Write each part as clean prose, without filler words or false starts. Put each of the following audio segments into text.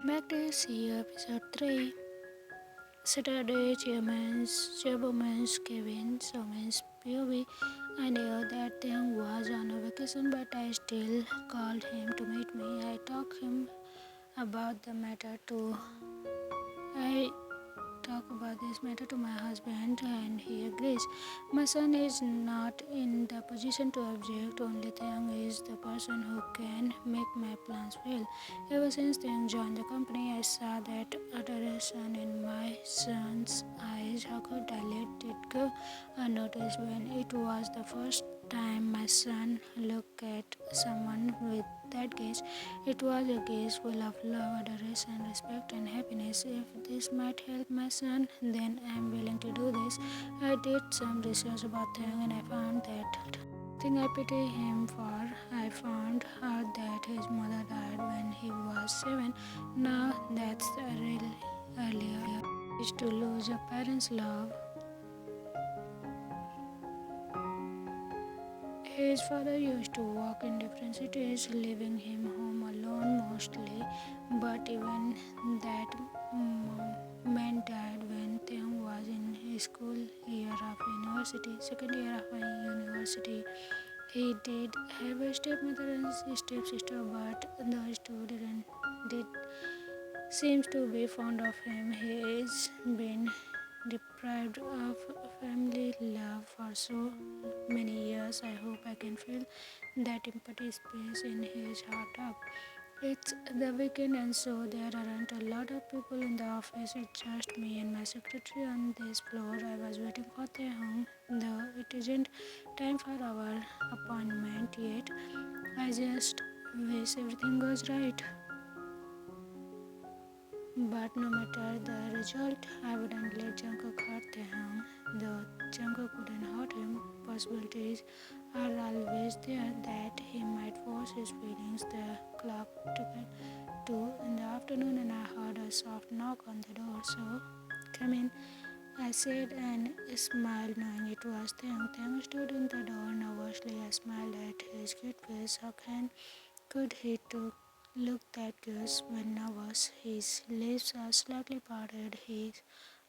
Back to see episode 3. Saturday, Chairwoman's Kevin, Soman's POV. I knew that Taehyung was on a vacation, but I still called him to meet me. I talked him about the matter to I talk about this matter to my husband and he agrees. My son is not in the position to object, only Taehyung is the person who can make my plans fail. Ever since Taehyung joined the company, I saw that adoration in my son's eyes. How could I let it go unnoticed when it was the first time my son looked at someone with that gaze? It was a gaze full of love, adoration, respect, and happiness. If this might help my son, then I am willing to do this. I did some research about Taehyung and I found that thing I pity him for. I found out that his mother died when he was 7. Now that's a real earlier age to lose a parent's love. His father used to work in different cities, leaving him home alone mostly, but even that man died when Taehyung was in his school second year of university. He did have a stepmother and a stepsister, but those two did seems to be fond of him. He has been deprived of family love for so many years. I hope I can fill that empty space in his heart up. It's the weekend and so there aren't a lot of people in the office. It's just me and my secretary on this floor. I was waiting for Taehyung, though it isn't time for our appointment yet. I just wish everything goes right. But no matter the result, I wouldn't let Jungkook hurt Taehyung. Though Jungkook wouldn't hurt him, possibilities are always there that he might force his feelings. The clock ticked 2 in the afternoon and I heard a soft knock on the door. So, come in, I said and smiled knowing it was Taehyung. Taehyung stood in the door nervously. I smiled at his cute face. Could he look that good when nervous? His lips are slightly parted. His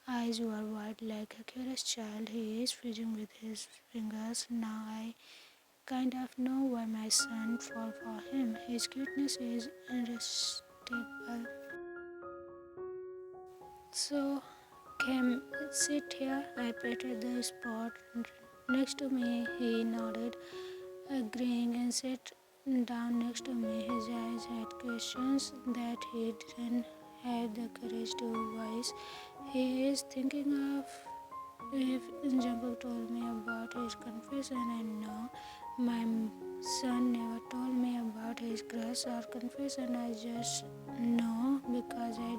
eyes were wide like a curious child. He is freezing with his fingers. Now I kind of know why my son fell for him. His cuteness is irresistible. So, come sit here. I patted the spot next to me. He nodded, agreeing, and sat down next to me. His eyes had questions that he didn't have the courage to voice. He is thinking of if Jungkook told me about his confession, and no, my son never told me about his crush or confession. I just know because I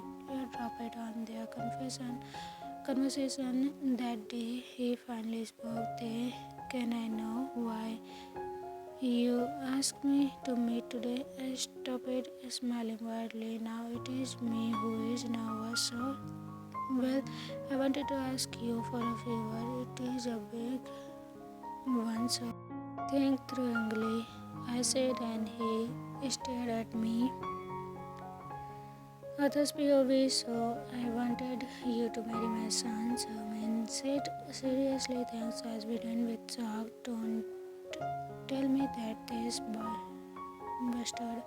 dropped it on their conversation that day. He finally spoke. Can I know why you asked me to meet today? I stopped smiling widely. Now it is me who is nervous. So, well, I wanted to ask you for a favor. It is a big one, so think thoroughly, I said, and he stared at me. Others POV, so I wanted you to marry my son. So man said, seriously, thanks, as we done with shock. Don't tell me that this bastard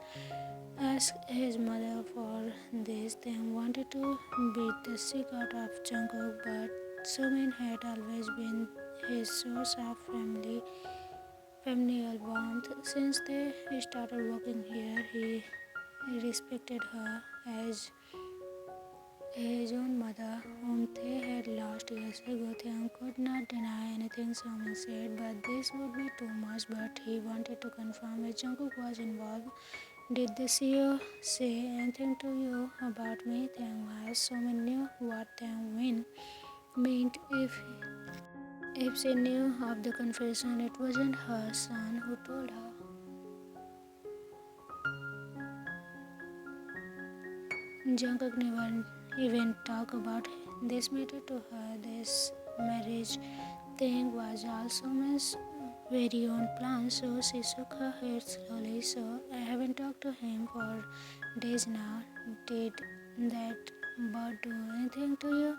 asked his mother for this. They wanted to beat the sick out of Jungkook, but Somin had always been his source of familial warmth. Since they started working here, he respected her as his own mother, whom they had lost years ago. Taehyung could not deny anything Somin said, but this would be too much. But he wanted to confirm if Jungkook was involved. Did the CEO say anything to you about me? Taehyung asked. Somin knew what Taehyung meant. If she knew of the confession, it wasn't her son who told her. Jungkook never even talked about this matter to her. This marriage thing was also Miss very own plan, so she shook her head slowly. So I haven't talked to him for days now. Did that bird do anything to you?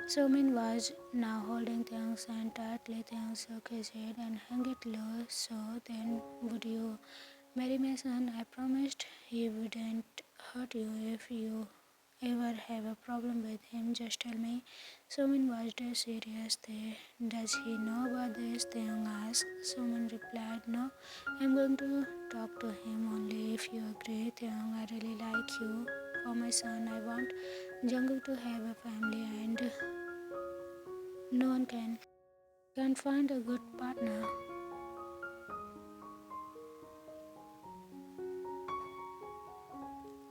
Somin was now holding Taehyung's hand tightly. Taehyung shook his head and hung it low. So then, would you marry my son? I promised he wouldn't hurt you if you ever have a problem with him. Just tell me. Somin was dead serious. Does he know about this? Taehyung asked. Somin replied, no, I'm going to talk to him only if you agree. Taehyung, I really like you. For my son, I want Jungkook to have a family and no one can find a good partner.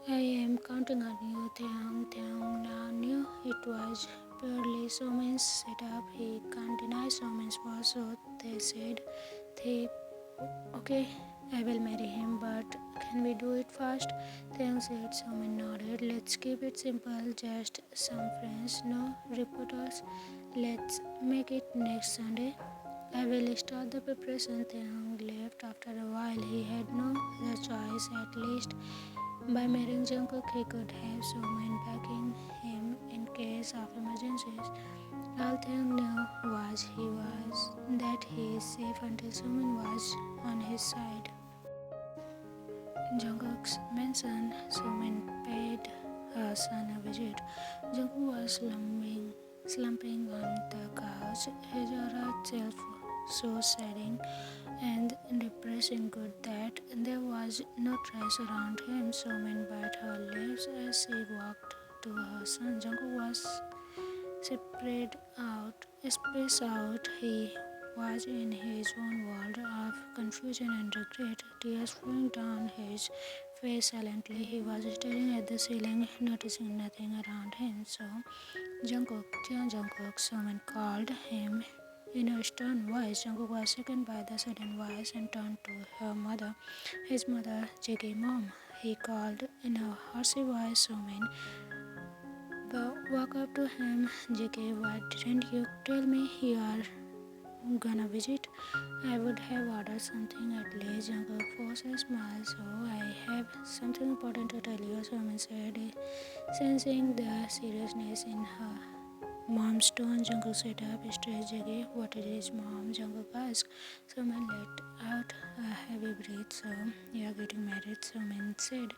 I am counting on you, Taehyung. Taehyung now knew it was purely Somin's setup. He can't deny Somin's was, so they said, they, okay, I will marry him, but can we do it fast? Taehyung said. Somin nodded. Let's keep it simple, just some friends, no reporters. Let's make it next Sunday. I will start the preparation. Taehyung left after a while. He had no other choice. At least by marrying Jungkook, he could have someone backing him in case of emergencies. All Taehyung knew was that he is safe until someone was on his side. Jungkook's mansion, Somin paid her son a visit. Jungkook was slumping on the couch, his aura self so saddening and depressing good that there was no trace around him. Somin bit her lips as she walked to her son. Jungkook was spaced out. He was in his own world of confusion and regret, tears flowing down his face silently. He was staring at the ceiling, noticing nothing around him. So, Jungkook, Jeon Jungkook, someone called him in a stern voice. Jungkook was shaken by the sudden voice and turned to her mother, his mother, Jiggy mom. He called in a horsey voice, Somin. Walk up to him. Jiggy, why didn't you tell me you are gonna visit? I would have ordered something at least. Jungkook forced a smile. So I have something important to tell you, Somin said, sensing the seriousness in her mom's tone. Jungkook sat up straight. Jiggy, what it is, mom? Jungkook asked. Someone let out a heavy breath. So you are getting married, Someone said.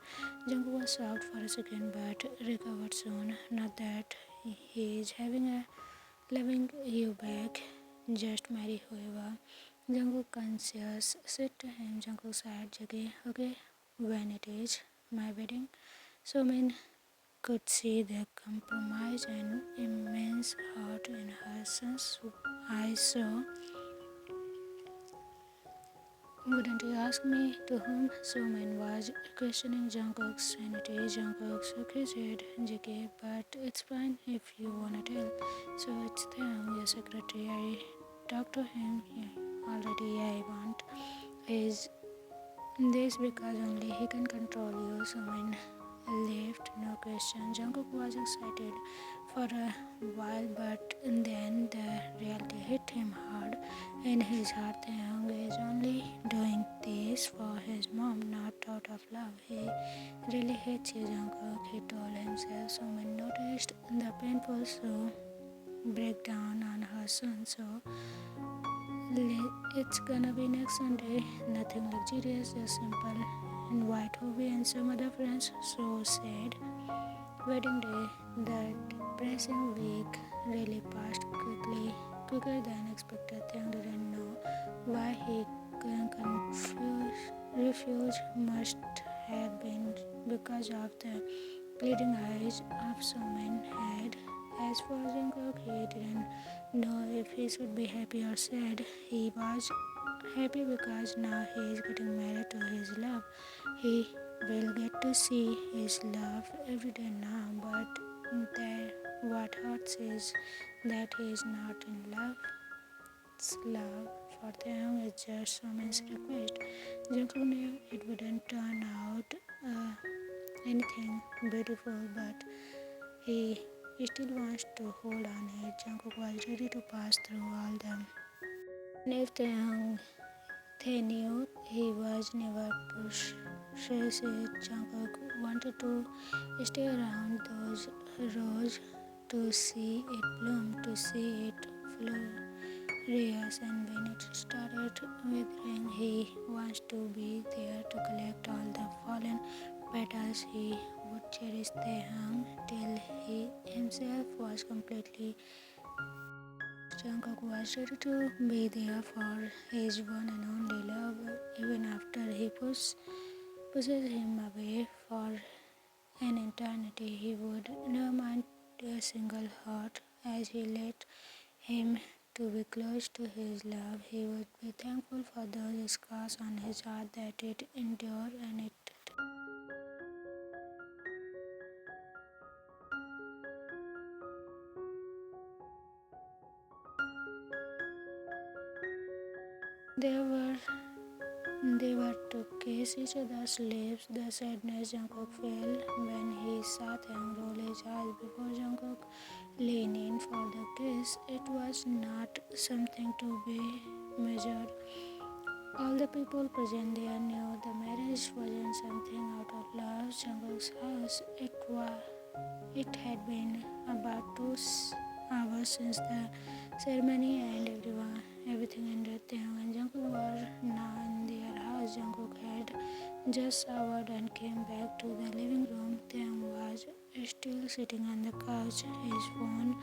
Jungkook was shocked for a second but recovered soon. Not that he is having a loving you back. Just marry whoever. Jungkook conscious said to him. Jungkook said, Jiggy, okay, when it is my wedding. Someone could see the compromise and immense hurt in her son's eyes. So, wouldn't you ask me to whom? Someone was questioning Jungkook's sanity. Jungkook shook his head. JK, but it's fine if you wanna tell. So it's them, your secretary. I talked to him already. I want his this because only he can control you. Someone left no question. Jungkook was excited for a while, but then the reality hit him hard. In his heart, Taehyung is only doing this for his mom, not out of love. He really hates you, Jungkook, he told himself. Someone noticed the painful slow breakdown on her son. So it's gonna be next Sunday. Nothing luxurious, just simple invite Hobie and some other friends. So said. Wedding day, that depressing week really passed quickly, quicker than expected. Taehyung didn't know why he refused. Must have been because of the bleeding eyes of someone had. As for Jungkook, he didn't know if he should be happy or sad. He was happy because now he is getting married to his love. He will get to see his love every day now, but what hurts is that he is not in love. It's love for them is just someone's request. Jungkook knew it wouldn't turn out anything beautiful, but he still wants to hold on it. Jungkook was ready to pass through all them. And if they knew he was never pushed trace it. Jungkook wanted to stay around those roses to see it bloom, to see it flourish, and when it started withering, he wants to be there to collect all the fallen petals. He would cherish Taehyung till he himself was completely. Jungkook was ready to be there for his one and only love, even after he pushes him away for an eternity. He would never mind a single heart as he let him to be close to his love. He would be thankful for those scars on his heart that it endured and it. They were They were to kiss each other's lips. The sadness Jungkook felt when he saw them roll his eyes before Jungkook leaned in for the kiss. It was not something to be measured. All the people present there knew the marriage wasn't something out of love. Jungkook's house. It had been about 2 hours since the ceremony and everything ended. Taehyung and Jungkook were now in their house. Jungkook had just showered and came back to the living room. Taehyung was still sitting on the couch, his phone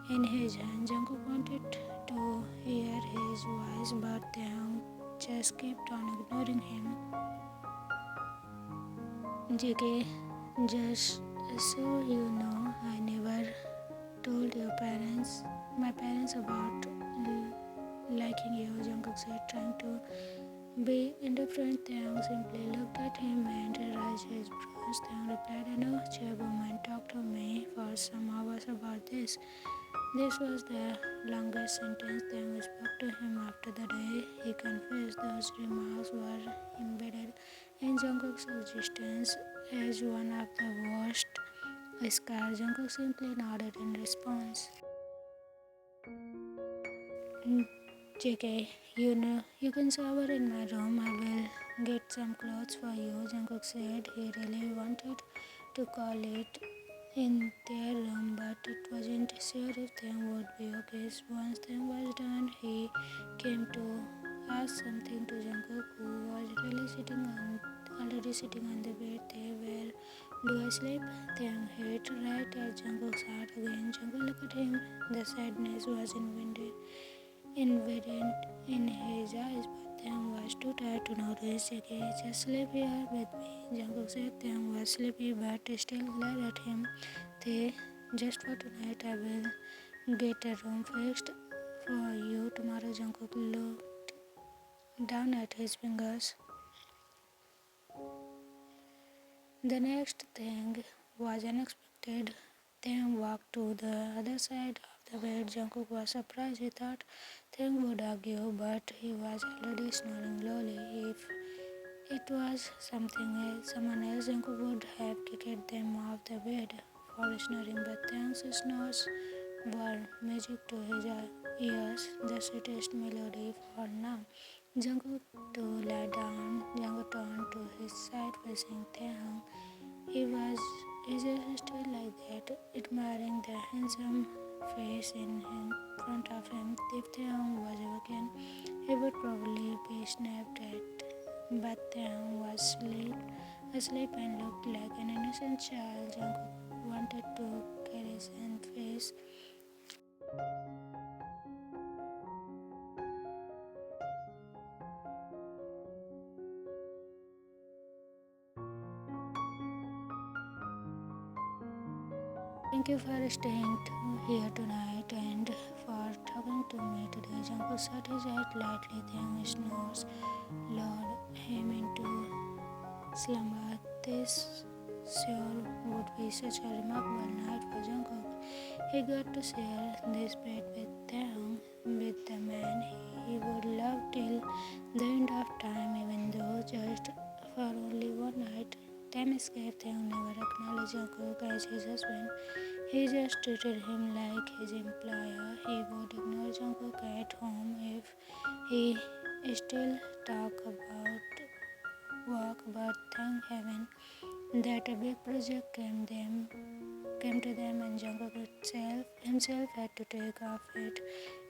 in his hand. Jungkook wanted to hear his voice, but Taehyung just kept on ignoring him. JK, just so you know, I never told my parents about liking you, Jungkook said, trying to be indifferent. Taehyung simply looked at him and raised his brows. Taehyung replied, I know, chairwoman talked to me for some hours about this. This was the longest sentence Taehyung spoke to him after the day he confessed. Those remarks were embedded in Jungkook's existence as one of the worst scars. Jungkook simply nodded in response. JK, you know, you can shower in my room. I will get some clothes for you, Jungkook said. He really wanted to call it in their room, but it wasn't sure if Taehyung would be okay. Once Taehyung was done, he came to ask something to Jungkook, who was already sitting on the bed. Where do I sleep? Taehyung hit right at Jungkook's heart again. Jungkook looked at him. The sadness was evident in his eyes, but Taehyung was too tired to notice. JK, just sleep here with me, Jungkook said. Taehyung was sleepy but still glared at him. Tae, just for tonight, I will get a room fixed for you tomorrow. Jungkook looked down at his fingers. The next thing was unexpected. Taehyung walked to the other side of the bed. Jungkook was surprised. He thought Taehyung would argue, but he was already snoring loudly. If it was someone else, Jungkook would have kicked them off the bed for snoring, but Taehyung's snores were music to his ears, the sweetest melody for now. Jungkook too lay down. Jungkook turned to his side facing Taehyung. He just stood like that, admiring the handsome face in front of him. If Taehyung was awakened, he would probably be snapped at. But Taehyung was asleep and looked like an innocent child. Jungkook wanted to caress and face. Thank you for staying here tonight and for talking to me today. Jungkook shut his eyes lightly. Taehyung snores lulled him into slumber. This sure would be such a remarkable night for Jungkook. He got to share this bed with Taehyung, with the man he would love till the end of time, even though just for only one night. Time escaped. Taehyung never acknowledged Jungkook as his husband. He just treated him like his employer. He would ignore Jungkook at home if he still talked about work, but thank heaven that a big project came to them and Jungkook himself had to take off it.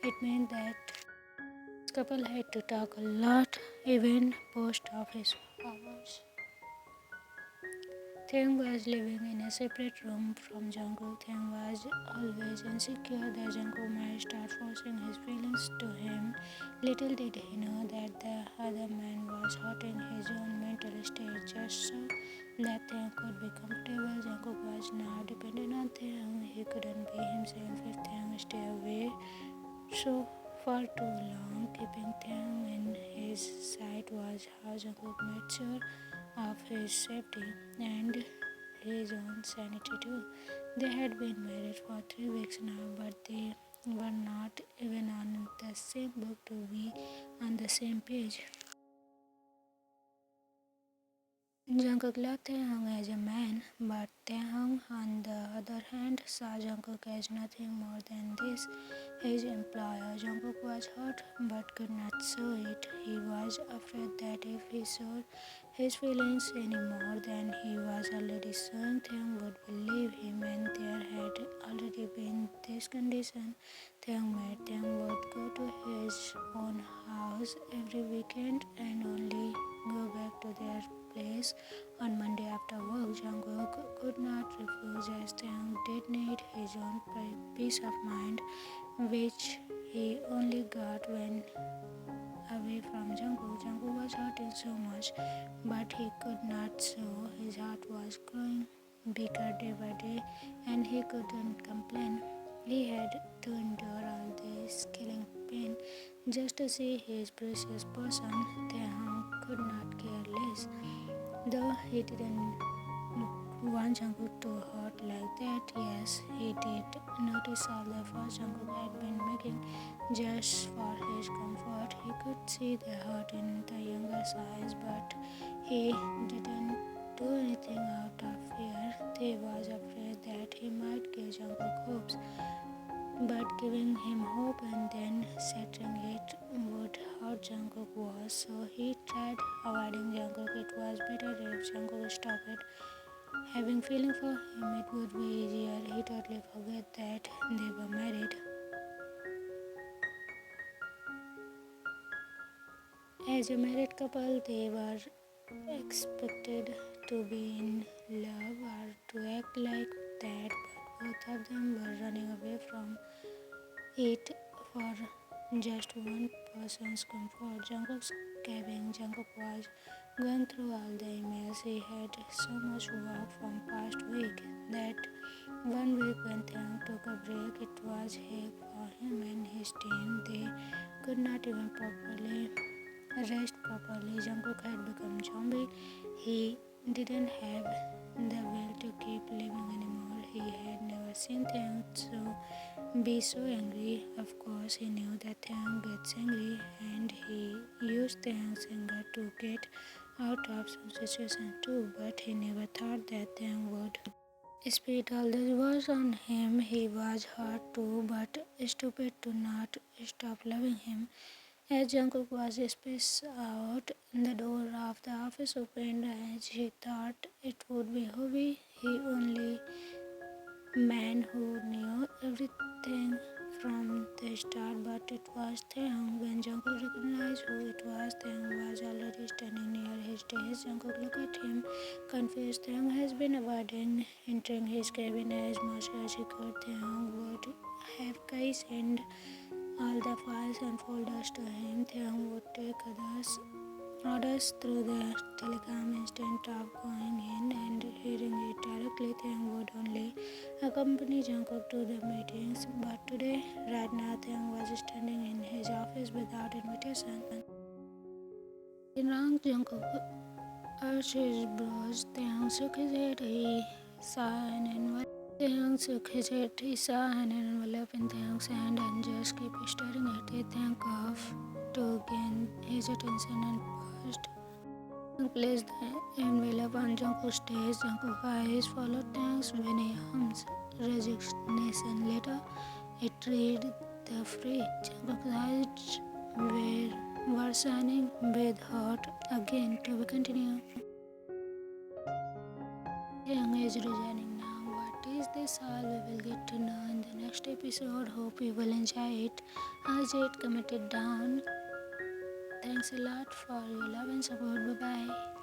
It meant that this couple had to talk a lot, even post office hours. Taehyung was living in a separate room from Jungkook. Taehyung was always insecure that Jungkook might start forcing his feelings to him. Little did he know that the other man was hurting his own mental state just so that Taehyung could be comfortable. Jungkook was now dependent on Taehyung. He couldn't be himself if Taehyung stayed away so for too long. Keeping Taehyung in his sight was how Jungkook made sure of his safety and his own sanity too. They had been married for 3 weeks now, but they were not even on the same book to be on the same page. Jungkook loved Taehyung as a man, but Taehyung, on the other hand, saw Jungkook as nothing more than this, his employer. Jungkook was hurt, but could not show it. He was afraid that if he showed his feelings any more than he was already showing, Taehyung would believe him, and there had already been this condition. Taehyung would go to his own house every weekend and only go back to their place on Monday after work. Jungkook could not refuse as Taehyung did need his own peace of mind, which he only got when away from Jungkook. Jungkook was hurting so much, but he could not show. His heart was growing bigger day by day, and he couldn't complain. He had to endure all this killing pain just to see his precious person. Taehyung could not care less. Though he didn't want Jungkook to hurt like that, yes, he did notice all the efforts Jungkook had been making just for his comfort. He could see the hurt in the younger's eyes, but he didn't do anything out of fear. He was afraid that he might give Jungkook hopes, but giving him hope and then shattering it would hurt Jungkook worse. So he tried avoiding Jungkook. It was better if Jungkook stopped having feeling for him. It would be easier. He totally forgot that they were married. As a married couple, they were expected to be in love or to act like that, but both of them were running away from it for just one person's comfort. Jungkook's cabin. Jungkook was going through all the emails. He had so much work from past week that one week when Taehyung took a break, it was heck for him and his team. They could not even properly rest properly. Jungkook had become zombie. He didn't have the will to keep living anymore. He had never seen Taehyung be so angry. Of course, he knew that Taehyung gets angry, and he used Taehyung's anger to get out of some situation too. But he never thought that Taehyung would spit all the words on him. He was hurt too, but stupid to not stop loving him. As Jungkook was spaced out, the door of the office opened as he thought it would be Hobie, he only man who knew everything from the start, but it was Taehyung. When Jungkook recognized who it was, Taehyung was already standing near his desk. Jungkook looked at him, confused. Taehyung has been avoiding entering his cabin as much as he could. Taehyung would have Kai send all the files and folders to him. Taehyung would take orders through the telecom instead of going in and hearing it directly. Taehyung would only accompany Jungkook to the meetings, but today, right now, Taehyung was standing in his office without invitation. In wrong, Jungkook arched his brows. Taehyung shook his head. He saw an envelope. Taehyung shook his head. He saw an envelope in Taehyung's hand and just kept staring at it. Taehyung coughed to gain his attention and paused. Taehyung placed the envelope on Jungkook's desk. Jungkook's eyes followed Taehyung's when he hummed resignation letter. It read the fridge. Jungkook's eyes were were signing with Hot again to be continued. Taehyung is resigning now. What is this all? We will get to know in the next episode. Hope you will enjoy it. As it committed down. Thanks a lot for your love and support. Bye bye.